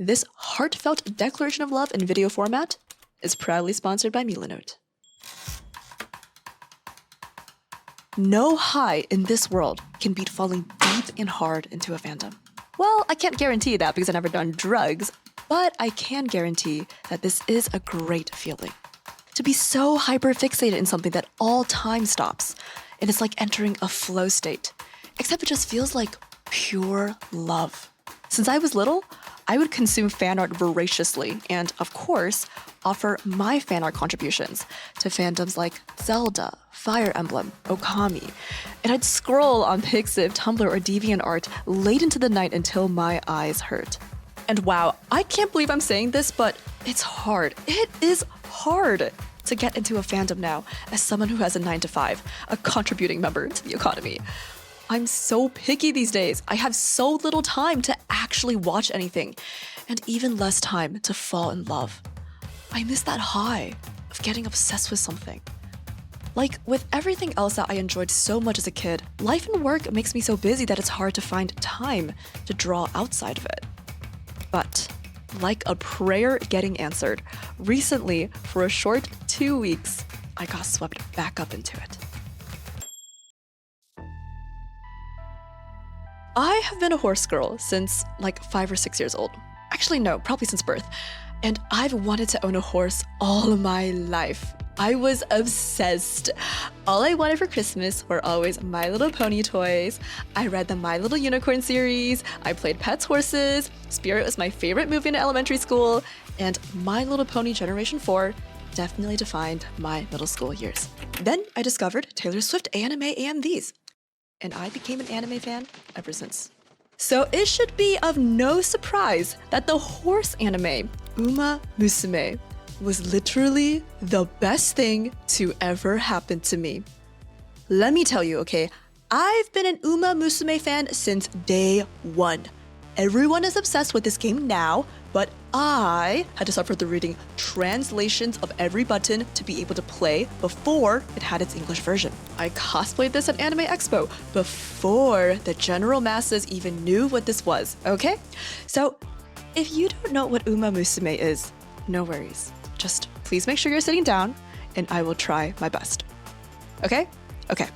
This heartfelt declaration of love in video format is proudly sponsored by Milanote. No high in this world can beat falling deep and hard into a fandom. Well, I can't guarantee that because I've never done drugs, but I can guarantee that this is a great feeling. To be so hyper-fixated in something that all time stops, and it's like entering a flow state, except it just feels like pure love. Since I was little, I would consume fan art voraciously and, of course, offer my fan art contributions to fandoms like Zelda, Fire Emblem, Okami, and I'd scroll on Pixiv, Tumblr, or DeviantArt late into the night until my eyes hurt. And wow, I can't believe I'm saying this, but it's hard. It is hard to get into a fandom now as someone who has a 9-to-5, a contributing member to the economy. I'm so picky these days. I have so little time to actually watch anything, and even less time to fall in love. I miss that high of getting obsessed with something. Like with everything else that I enjoyed so much as a kid, life and work makes me so busy that it's hard to find time to draw outside of it. But like a prayer getting answered, recently, for a short 2 weeks, I got swept back up into it. I have been a horse girl since like 5 or 6 years old. Actually, no, probably since birth. And I've wanted to own a horse all my life. I was obsessed. All I wanted for Christmas were always My Little Pony toys. I read the My Little Unicorn series. I played Pets Horses. Spirit was my favorite movie in elementary school. And My Little Pony Generation 4 definitely defined my middle school years. Then I discovered Taylor Swift anime AMVs. And I became an anime fan ever since. So it should be of no surprise that the horse anime, Uma Musume, was literally the best thing to ever happen to me. Let me tell you, okay, I've been an Uma Musume fan since day one. Everyone is obsessed with this game now, but I had to suffer through reading translations of every button to be able to play before it had its English version. I cosplayed this at Anime Expo before the general masses even knew what this was, okay? So if you don't know what Uma Musume is, no worries. Just please make sure you're sitting down and I will try my best. Okay? Okay.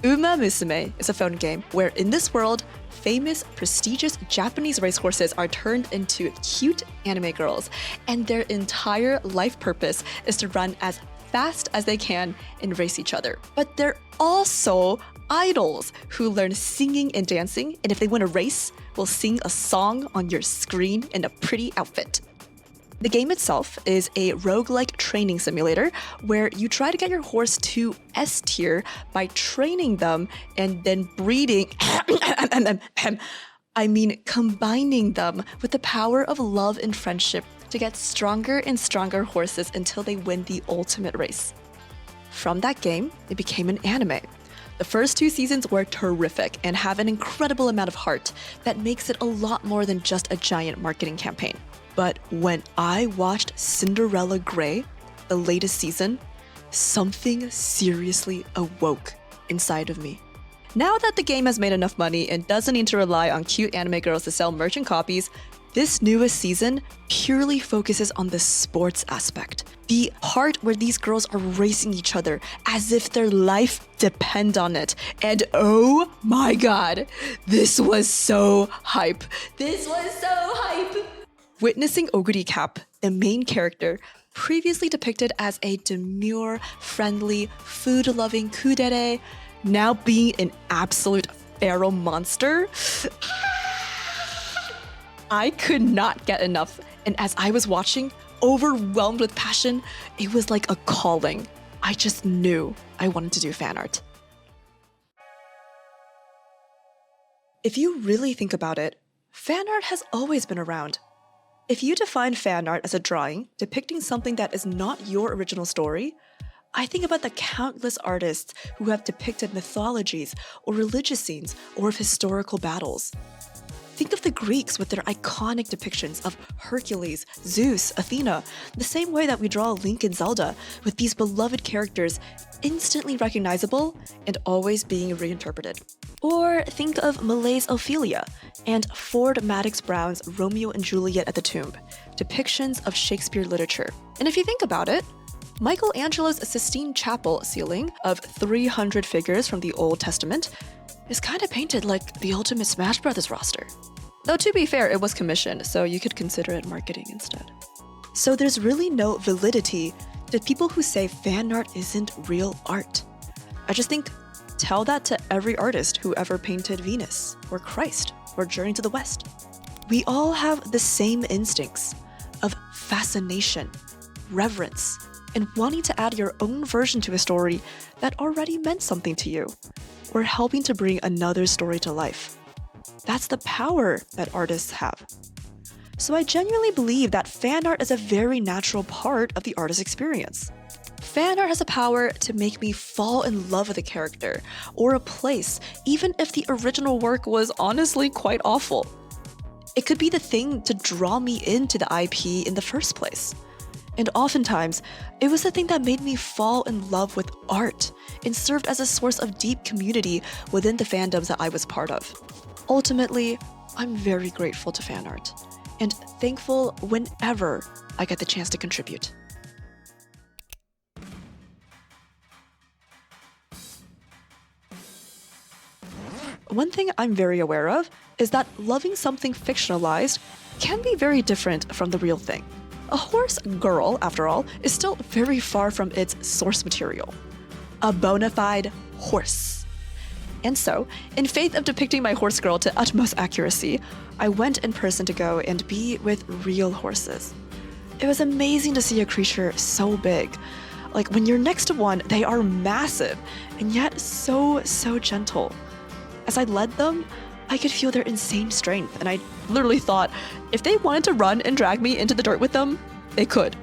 Uma Musume is a phone game where in this world, famous, prestigious Japanese racehorses are turned into cute anime girls, and their entire life purpose is to run as fast as they can and race each other. But they're also idols who learn singing and dancing, and if they win a race, will sing a song on your screen in a pretty outfit. The game itself is a roguelike training simulator where you try to get your horse to S tier by training them and then breeding, combining them with the power of love and friendship to get stronger and stronger horses until they win the ultimate race. From that game, it became an anime. The first 2 seasons were terrific and have an incredible amount of heart that makes it a lot more than just a giant marketing campaign. But when I watched Cinderella Grey, the latest season, something seriously awoke inside of me. Now that the game has made enough money and doesn't need to rely on cute anime girls to sell merchant copies, this newest season purely focuses on the sports aspect. The part where these girls are racing each other as if their life depends on it. And oh my god, this was so hype. This was so hype. Witnessing Oguri Cap, the main character, previously depicted as a demure, friendly, food-loving kudere, now being an absolute feral monster, I could not get enough. And as I was watching, overwhelmed with passion, it was like a calling. I just knew I wanted to do fan art. If you really think about it, fan art has always been around. If you define fan art as a drawing depicting something that is not your original story, I think about the countless artists who have depicted mythologies or religious scenes or of historical battles. Think of the Greeks with their iconic depictions of Hercules, Zeus, Athena, the same way that we draw Link and Zelda, with these beloved characters instantly recognizable and always being reinterpreted. Or think of Malay's Ophelia, and Ford Madox Brown's Romeo and Juliet at the Tomb, depictions of Shakespeare literature. And if you think about it, Michelangelo's Sistine Chapel ceiling of 300 figures from the Old Testament is kind of painted like the ultimate Smash Brothers roster. Though to be fair, it was commissioned, so you could consider it marketing instead. So there's really no validity to people who say fan art isn't real art. I just think tell that to every artist who ever painted Venus, or Christ, or Journey to the West. We all have the same instincts of fascination, reverence, and wanting to add your own version to a story that already meant something to you, or helping to bring another story to life. That's the power that artists have. So I genuinely believe that fan art is a very natural part of the artist's experience. Fan art has the power to make me fall in love with a character or a place, even if the original work was honestly quite awful. It could be the thing to draw me into the IP in the first place. And oftentimes, it was the thing that made me fall in love with art and served as a source of deep community within the fandoms that I was part of. Ultimately, I'm very grateful to fan art, and thankful whenever I get the chance to contribute. One thing I'm very aware of is that loving something fictionalized can be very different from the real thing. A horse girl, after all, is still very far from its source material. A bona fide horse. And so, in faith of depicting my horse girl to utmost accuracy, I went in person to go and be with real horses. It was amazing to see a creature so big. Like when you're next to one, they are massive and yet so gentle. As I led them, I could feel their insane strength, and I literally thought, if they wanted to run and drag me into the dirt with them, they could.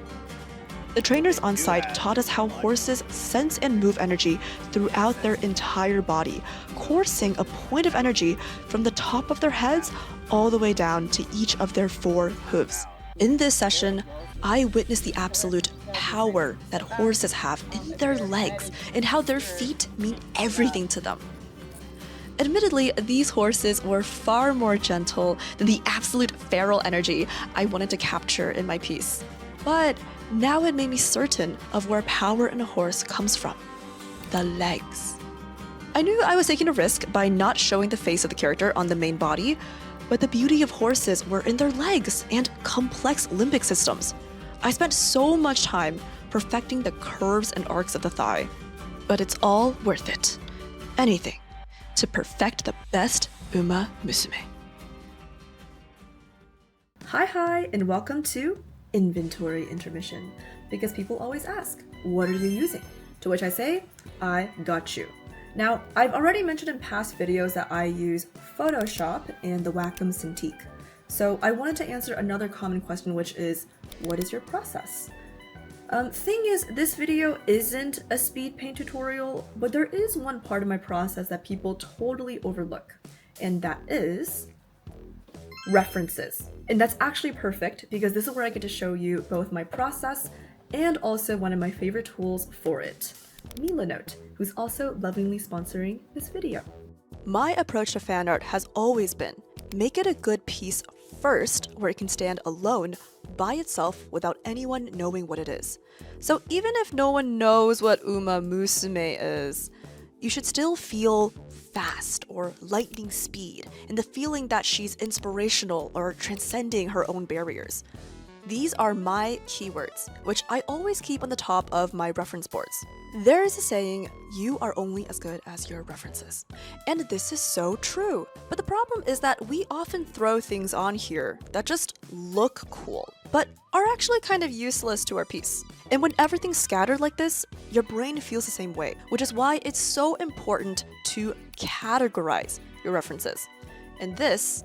The trainers on site taught us how horses sense and move energy throughout their entire body, coursing a point of energy from the top of their heads all the way down to each of their 4 hooves. In this session, I witnessed the absolute power that horses have in their legs and how their feet mean everything to them. Admittedly, these horses were far more gentle than the absolute feral energy I wanted to capture in my piece. But now it made me certain of where power in a horse comes from: the legs. I knew I was taking a risk by not showing the face of the character on the main body, but the beauty of horses were in their legs and complex limbic systems. I spent so much time perfecting the curves and arcs of the thigh, but it's all worth it. Anything to perfect the best Uma Musume. Hi, and welcome to Inventory Intermission, because people always ask, what are you using? To which I say, I got you. Now, I've already mentioned in past videos that I use Photoshop and the Wacom Cintiq. So I wanted to answer another common question, which is, what is your process? Thing is, this video isn't a speed paint tutorial, but there is one part of my process that people totally overlook, and that is references. And that's actually perfect because this is where I get to show you both my process and also one of my favorite tools for it, Milanote, who's also lovingly sponsoring this video. My approach to fan art has always been, make it a good piece first where it can stand alone by itself without anyone knowing what it is. So even if no one knows what Uma Musume is, you should still feel fast or lightning speed and the feeling that she's inspirational or transcending her own barriers. These are my keywords, which I always keep on the top of my reference boards. There is a saying, you are only as good as your references. And this is so true. But the problem is that we often throw things on here that just look cool, but are actually kind of useless to our piece. And when everything's scattered like this, your brain feels the same way, which is why it's so important to categorize your references. And this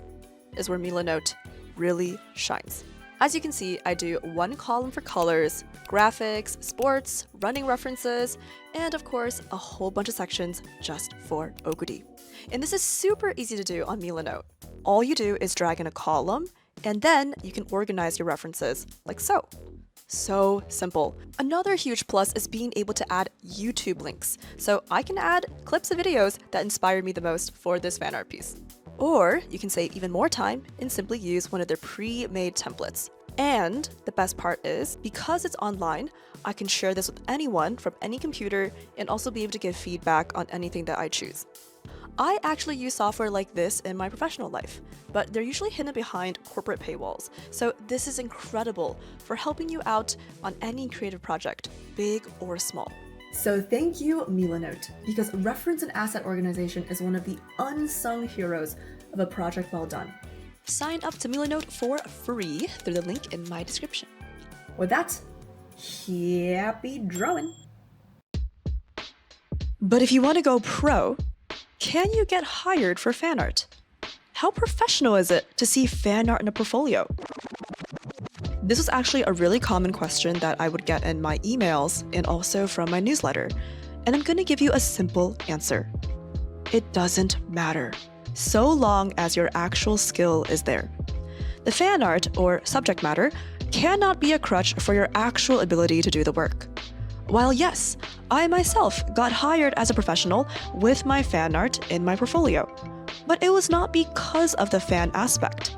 is where Milanote really shines. As you can see, I do one column for colors, graphics, sports, running references, and of course, a whole bunch of sections just for oguri. And this is super easy to do on Milanote. All you do is drag in a column, and then you can organize your references like so. So simple. Another huge plus is being able to add YouTube links, so I can add clips of videos that inspired me the most for this fan art piece. Or you can save even more time and simply use one of their pre-made templates. And the best part is, because it's online, I can share this with anyone from any computer and also be able to give feedback on anything that I choose. I actually use software like this in my professional life, but they're usually hidden behind corporate paywalls. So this is incredible for helping you out on any creative project, big or small. So thank you, Milanote, because reference and asset organization is one of the unsung heroes of a project well done. Sign up to Milanote for free through the link in my description. With that, happy drawing! But if you want to go pro, can you get hired for fan art? How professional is it to see fan art in a portfolio? This was actually a really common question that I would get in my emails and also from my newsletter, and I'm going to give you a simple answer. It doesn't matter, so long as your actual skill is there. The fan art, or subject matter, cannot be a crutch for your actual ability to do the work. While yes, I myself got hired as a professional with my fan art in my portfolio, but it was not because of the fan aspect.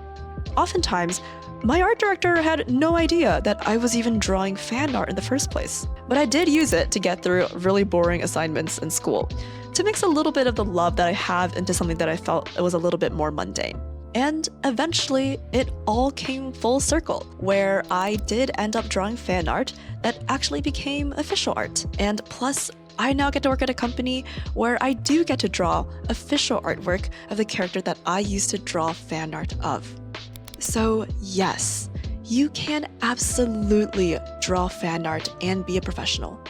Oftentimes, my art director had no idea that I was even drawing fan art in the first place. But I did use it to get through really boring assignments in school, to mix a little bit of the love that I have into something that I felt it was a little bit more mundane. And eventually, it all came full circle, where I did end up drawing fan art that actually became official art. And plus, I now get to work at a company where I do get to draw official artwork of the character that I used to draw fan art of. So yes, you can absolutely draw fan art and be a professional.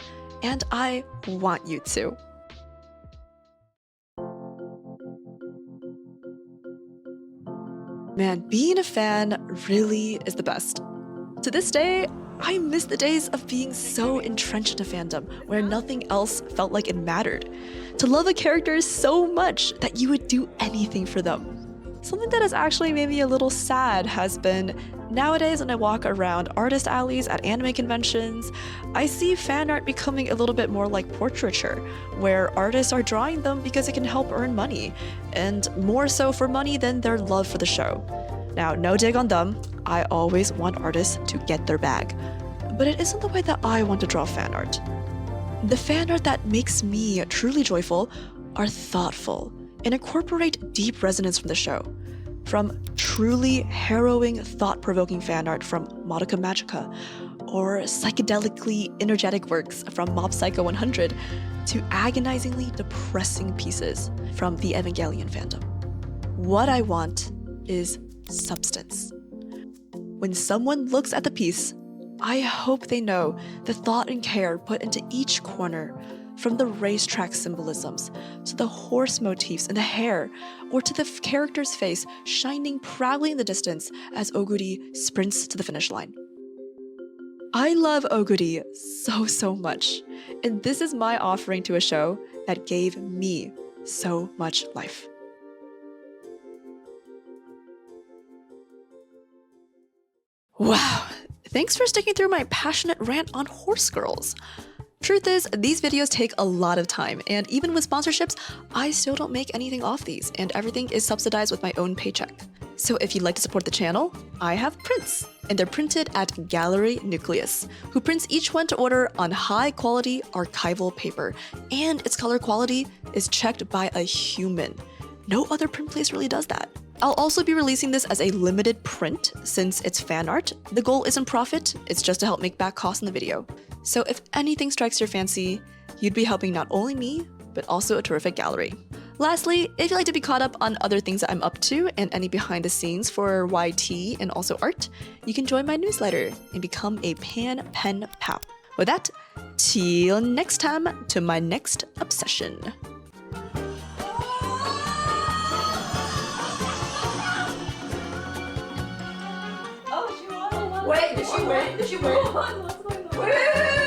And I want you to. Man, being a fan really is the best. To this day, I miss the days of being so entrenched in a fandom where nothing else felt like it mattered. To love a character so much that you would do anything for them. Something that has actually made me a little sad has been, nowadays when I walk around artist alleys at anime conventions, I see fan art becoming a little bit more like portraiture, where artists are drawing them because it can help earn money, and more so for money than their love for the show. Now, no dig on them, I always want artists to get their bag, but it isn't the way that I want to draw fan art. The fan art that makes me truly joyful are thoughtful and incorporate deep resonance from the show. From truly harrowing, thought-provoking fan art from Madoka Magica, or psychedelically energetic works from Mob Psycho 100, to agonizingly depressing pieces from the Evangelion fandom. What I want is substance. When someone looks at the piece, I hope they know the thought and care put into each corner, from the racetrack symbolisms, to the horse motifs in the hair, or to the character's face shining proudly in the distance as Oguri sprints to the finish line. I love oguri so much, and this is my offering to a show that gave me so much life. Wow, thanks for sticking through my passionate rant on horse girls. Truth is, these videos take a lot of time, and even with sponsorships, I still don't make anything off these, and everything is subsidized with my own paycheck. So if you'd like to support the channel, I have prints, and they're printed at Gallery Nucleus, who prints each one to order on high-quality archival paper, and its color quality is checked by a human. No other print place really does that. I'll also be releasing this as a limited print since it's fan art. The goal isn't profit, it's just to help make back costs in the video. So if anything strikes your fancy, you'd be helping not only me, but also a terrific gallery. Lastly, if you'd like to be caught up on other things that I'm up to and any behind the scenes for YT and also art, you can join my newsletter and become a Pan Pen Pal. With that, till next time to my next obsession. Wait, did she win? Did she win? What's going on? Wait.